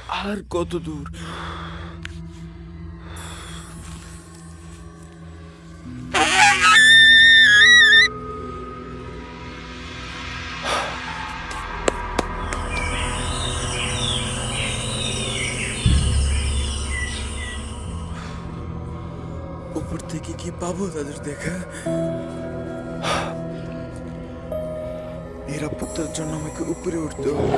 আর কত দূর? উপর থেকে কি পাবো তাদের দেখা? নিরাপত্তার জন্য আমাকে উপরে উঠতে হবে।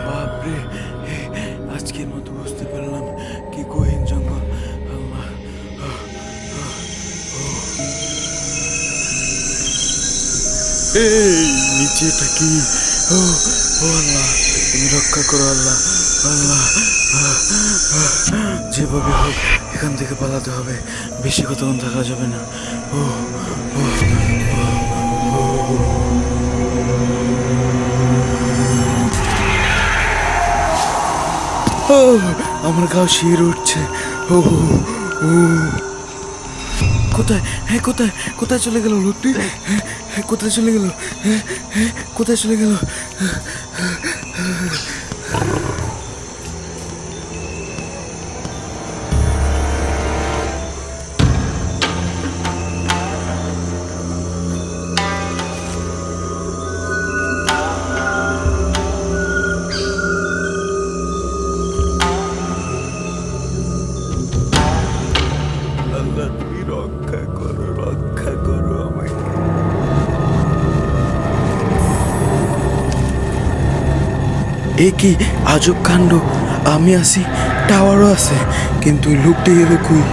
বাপরে, আজকের মতো বুঝতে পারলাম কি গহীন জঙ্গল। আল্লাহ, এই নিচে এটা কি? ও ও আল্লাহ, তুমি রক্ষা করো আল্লাহ। আল্লাহ, যেভাবে হোক এখান থেকে পালাতে হবে, বেশি কতক্ষণ থাকা যাবে না। ও ও ও, আমার গাও শির উঠছে। ও ও, কোথায়? হ্যাঁ, কোথায় কোথায় চলে গেল লোকটি? হ্যাঁ, কোথায় চলে গেল? হ্যাঁ হ্যাঁ, কোথায় চলে গেল? আল্লাহ, তুমি রক্ষা করো আমায়। এ কি আজব কাণ্ড! আমি আছি, টাওয়ারও আছে, কিন্তু ওই লোকটি এলো কই?